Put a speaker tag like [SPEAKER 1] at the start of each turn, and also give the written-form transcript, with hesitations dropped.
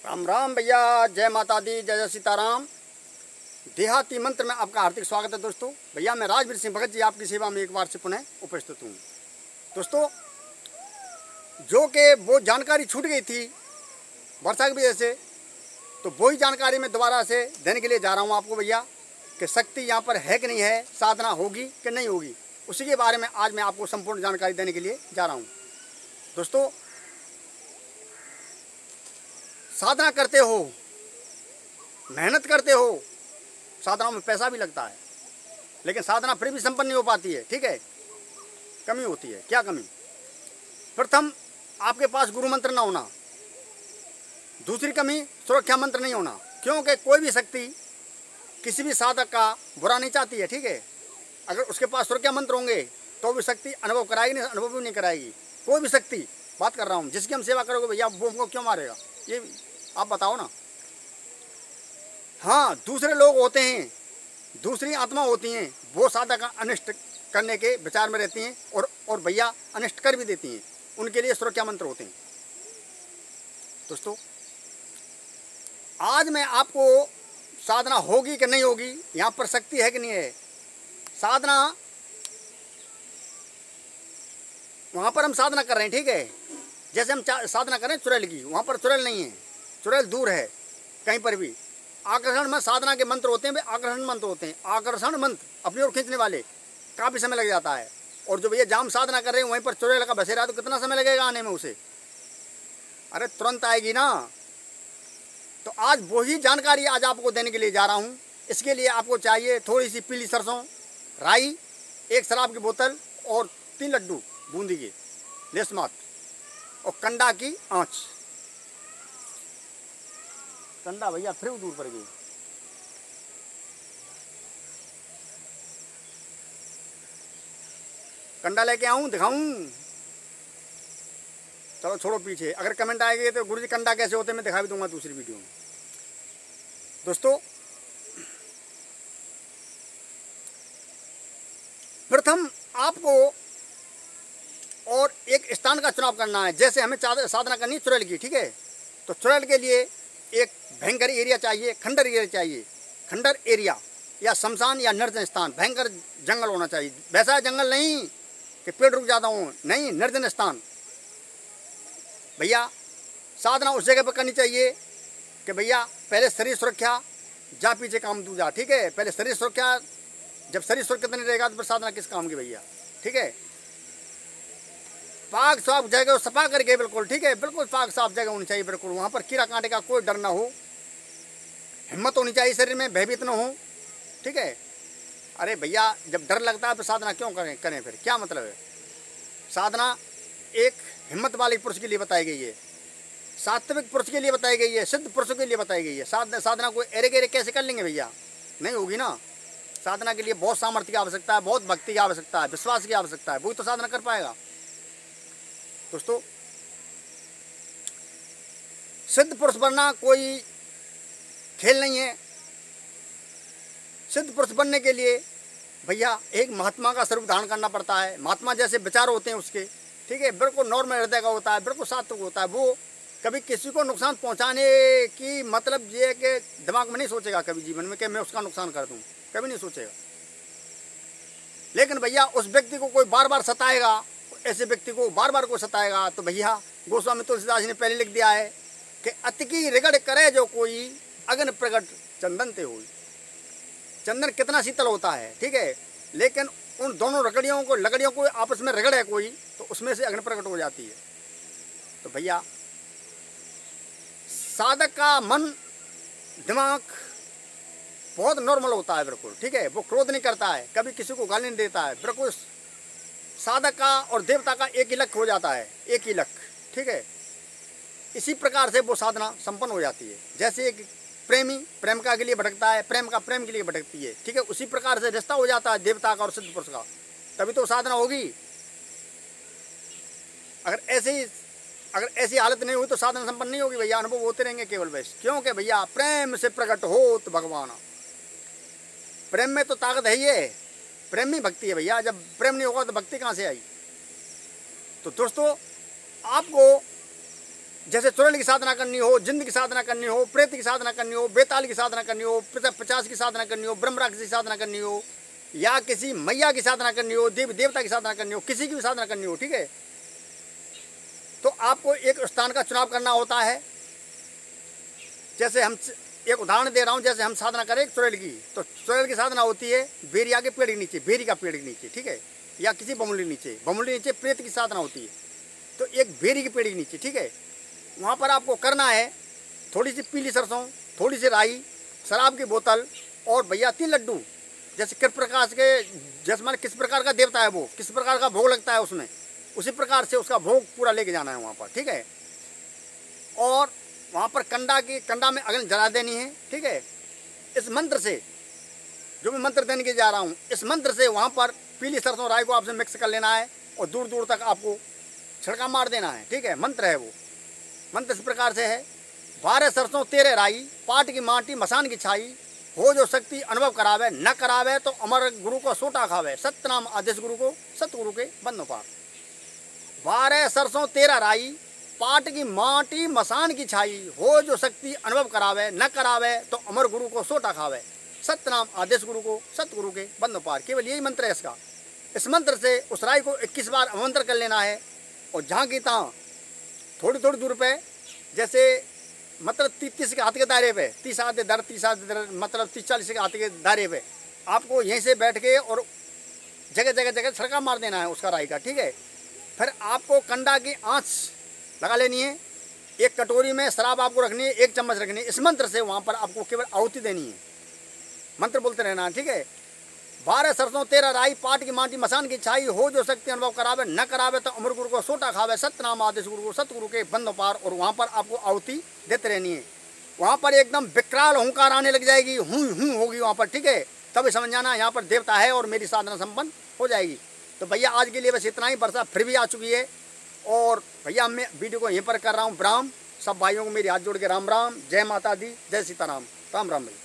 [SPEAKER 1] राम राम भैया, जय माता दी, जय जय सीताराम। देहाती मंत्र में आपका हार्दिक स्वागत है दोस्तों। भैया मैं राजवीर सिंह भगत जी आपकी सेवा में एक बार से पुनः उपस्थित हूँ। दोस्तों, जो कि वो जानकारी छूट गई थी वर्षा की वजह से, तो वही जानकारी मैं दोबारा से देने के लिए जा रहा हूँ आपको भैया कि शक्ति यहाँ पर है कि नहीं है, साधना होगी कि नहीं होगी, उसी के बारे में आज मैं आपको संपूर्ण जानकारी देने के लिए जा रहा हूँ। दोस्तों, साधना करते हो, मेहनत करते हो, साधना में पैसा भी लगता है, लेकिन साधना फिर भी संपन्न नहीं हो पाती है। ठीक है, कमी होती है। क्या कमी? प्रथम, आपके पास गुरु मंत्र ना होना। दूसरी कमी, सुरक्षा मंत्र नहीं होना, क्योंकि कोई भी शक्ति किसी भी साधक का बुरा नहीं चाहती है। ठीक है, अगर उसके पास सुरक्षा मंत्र होंगे तो भी शक्ति अनुभव कराएगी नहीं, अनुभव भी नहीं कराएगी। कोई भी शक्ति, बात कर रहा हूँ, जिसकी हम सेवा करोगे भैया वो हमको क्यों मारेगा, ये आप बताओ ना। हाँ, दूसरे लोग होते हैं, दूसरी आत्मा होती हैं, वो साधक का अनिष्ट करने के विचार में रहती हैं और भैया अनिष्ट कर भी देती हैं। उनके लिए सुरक्षा मंत्र होते हैं। दोस्तों, आज मैं आपको साधना होगी कि नहीं होगी, यहाँ पर शक्ति है कि नहीं है, साधना वहाँ पर हम साधना कर रहे हैं। ठीक है, जैसे हम साधना कर रहे हैं चुड़ैल की, वहाँ पर चुड़ैल नहीं है, चुड़ैल दूर है कहीं पर भी। आकर्षण में साधना के मंत्र होते हैं, वे आकर्षण मंत्र होते हैं। आकर्षण मंत्र अपनी ओर खींचने वाले, काफ़ी समय लग जाता है। और जो भैया जाम साधना कर रहे हैं वहीं पर चुड़ैल का बसेरा, तो कितना समय लगेगा आने में उसे? अरे तुरंत आएगी ना। तो आज वही जानकारी आज आपको देने के लिए जा रहा हूँ। इसके लिए आपको चाहिए थोड़ी सी पीली सरसों, राई, एक शराब की बोतल और 3 लड्डू बूंदी के लेस मात्र, और कंडा की आँच। कंडा भैया फिर दूर पड़ गई। कंडा लेके आऊं, दिखाऊं? चलो छोड़ो पीछे, अगर कमेंट आएगी तो गुरुजी कंडा कैसे होते मैं दिखा भी दूंगा दूसरी वीडियो में। दोस्तों, प्रथम आपको और एक स्थान का चुनाव करना है। जैसे हमें साधना करनी है चुड़ैल की, ठीक है, तो चुड़ैल के लिए एक भयंकर एरिया चाहिए, खंडर एरिया चाहिए। खंडर एरिया या शमशान या निर्जन स्थान, भयंकर जंगल होना चाहिए। वैसा जंगल नहीं कि पेड़ रुक जाता हूँ, नहीं, निर्जन स्थान। भैया साधना उस जगह पर करनी चाहिए कि भैया पहले शरीर सुरक्षा, जा पीछे काम तू जा। ठीक है, पहले शरीर सुरक्षा, जब शरीर सुरक्षित नहीं रहेगा तो फिर साधना किस काम की भैया। ठीक है, पाक साफ जगह सफा करके, बिल्कुल ठीक है, बिल्कुल पाक साफ जगह होनी चाहिए, बिल्कुल वहाँ पर कीड़ा कांटे का कोई डर ना हो, हिम्मत होनी चाहिए शरीर में, भयभीत न हो। ठीक है, अरे भैया जब डर लगता है तो साधना क्यों करें फिर, क्या मतलब है? साधना एक हिम्मत वाले पुरुष के लिए बताई गई है, सात्विक पुरुष के लिए बताई गई है, सिद्ध पुरुषों के लिए बताई गई है। साधना को एरे गेरे कैसे कर लेंगे भैया, नहीं होगी ना। साधना के लिए बहुत सामर्थ्य की आवश्यकता है, बहुत भक्ति की आवश्यकता है, विश्वास की आवश्यकता है, वही तो साधना कर पाएगा। दोस्तों, सिद्ध पुरुष बनना कोई खेल नहीं है। सिद्ध पुरुष बनने के लिए भैया एक महात्मा का स्वरूप धारण करना पड़ता है। महात्मा जैसे विचार होते हैं उसके, ठीक है, बिल्कुल नॉर्मल हृदय का होता है, बिल्कुल सात्विक होता है। वो कभी किसी को नुकसान पहुंचाने की मतलब ये कि दिमाग में नहीं सोचेगा कभी जीवन में कि मैं उसका नुकसान कर दूं, कभी नहीं सोचेगा। लेकिन भैया उस व्यक्ति को कोई बार बार सताएगा, ऐसे व्यक्ति को बार बार को सताएगा, तो भैया गोस्वामी तुलसीदास जी ने पहले लिख दिया है कि अति की रिगड़ करे जो कोई, अग्नि प्रगट चंदन ते हुई। चंदन कितना शीतल होता है, ठीक है, लेकिन उन दोनों लकड़ियों को आपस में रगड़ है कोई, तो उसमें से अग्नि प्रकट हो जाती है। तो भैया साधक का मन, दिमाग बहुत नॉर्मल होता है, बिल्कुल ठीक है, वो क्रोध नहीं करता है, कभी किसी को गाली नहीं देता है। बिल्कुल साधक का और देवता का एक ही लक्ष्य हो जाता है, एक ही लक्ष्य। ठीक है, इसी प्रकार से वो साधना संपन्न हो जाती है। जैसे एक प्रेमी प्रेमिका के लिए भटकता है, प्रेम का प्रेम के लिए भटकती है, ठीक है, उसी प्रकार से रिश्ता हो जाता है देवता का और सिद्ध पुरुष का, तभी तो साधना होगी। अगर ऐसी हालत नहीं हुई तो साधना संपन्न नहीं होगी भैया, अनुभव होते रहेंगे केवल वैसे। क्योंकि भैया प्रेम से प्रकट हो तो भगवान, प्रेम में तो ताकत है ही है, प्रेम ही भक्ति है भैया। जब प्रेम नहीं होगा तो भक्ति कहाँ से आई? तो दोस्तों, आपको जैसे चुड़ैल की साधना करनी हो, जिंद की साधना करनी हो, प्रेत की साधना करनी हो, बेताल की साधना करनी हो, 50 की साधना करनी हो, ब्रह्मराक्षस की साधना करनी हो, या किसी मैया की साधना करनी हो, देव देवता की साधना करनी हो, किसी की भी साधना करनी हो, ठीक है, तो आपको एक स्थान का चुनाव करना होता है। जैसे हम एक उदाहरण दे रहा हूँ, जैसे हम साधना करें चुड़ैल की, तो चुड़ैल की साधना होती है बेरिया के पेड़ के नीचे, बेरी का पेड़ के नीचे, ठीक है, या किसी बमुली नीचे, बमुली नीचे प्रेत की साधना होती है, तो एक बेरी के पेड़ के नीचे, ठीक है, वहाँ पर आपको करना है थोड़ी सी पीली सरसों, थोड़ी सी राई, शराब की बोतल और भैया 3 लड्डू। जैसे किस प्रकार के, जैसे मान किस प्रकार का देवता है वो, किस प्रकार का भोग लगता है उसमें, उसी प्रकार से उसका भोग पूरा लेके जाना है वहाँ पर, ठीक है। और वहाँ पर कंडा में अग्नि जला देनी है, ठीक है। इस मंत्र से, जो मैं मंत्र देने के जा रहा हूँ, इस मंत्र से वहाँ पर पीली सरसों राई को आपसे मिक्स कर लेना है और दूर दूर तक आपको छिड़का मार देना है, ठीक है। मंत्र है वो, मंत्र इस प्रकार से है, 12 सरसों 13 राई, पाट की माटी मसान की छाई, हो जो शक्ति अनुभव करावे, न करावे तो अमर गुरु को सोटा खावे, सत्य नाम आदेश गुरु को सतगुरु के बंद पार। 12 सरसों 13 राई, पाट की माटी मसान की छाई, हो जो शक्ति अनुभव करावे, न करावे तो अमर गुरु को सोटा खावे, सत्य नाम आदेश गुरु को सतगुरु के बंद पार। केवल यही मंत्र है इसका। इस मंत्र से उस राई को 21 बार अमंत्र कर लेना है और जहाँ की तहाँ थोड़ी थोड़ी दूर पे, जैसे मतलब 30 के हाथ के दायरे पे, 30 हाथ दर 30 हाथ दर, मतलब 30-40 के हाथ के दायरे पे आपको यहीं से बैठ के और जगह जगह जगह छड़का मार देना है उसका राई का, ठीक है। फिर आपको कंडा की आँच लगा लेनी है, एक कटोरी में शराब आपको रखनी है, 1 चम्मच रखनी है। इस मंत्र से वहाँ पर आपको केवल आहुति देनी है, मंत्र बोलते रहना है, ठीक है। 12 सरसों 13 राई, पाट की माटी मसान की छाई, हो जो शक्ति अनुभव करावे, न करावे तो अमर गुरु को सोटा खावे, सत्य नाम आदेश गुरु को सतगुरु के बंद पार। और वहाँ पर आपको आहुति देते रहनी है। वहाँ पर एकदम विकराल हुंकार आने लग जाएगी, हूँ होगी वहाँ पर, ठीक है। तभी समझ जाना यहाँ पर देवता है और मेरी साधना संपन्न हो जाएगी। तो भैया आज के लिए बस इतना ही। वर्षा फिर भी आ चुकी है और भैया मैं वीडियो को यहीं पर कर रहा हूँ। ब्राह्म सब भाइयों को मेरी हाथ जोड़ के राम राम, जय माता दी, जय सीताराम, राम राम भैया।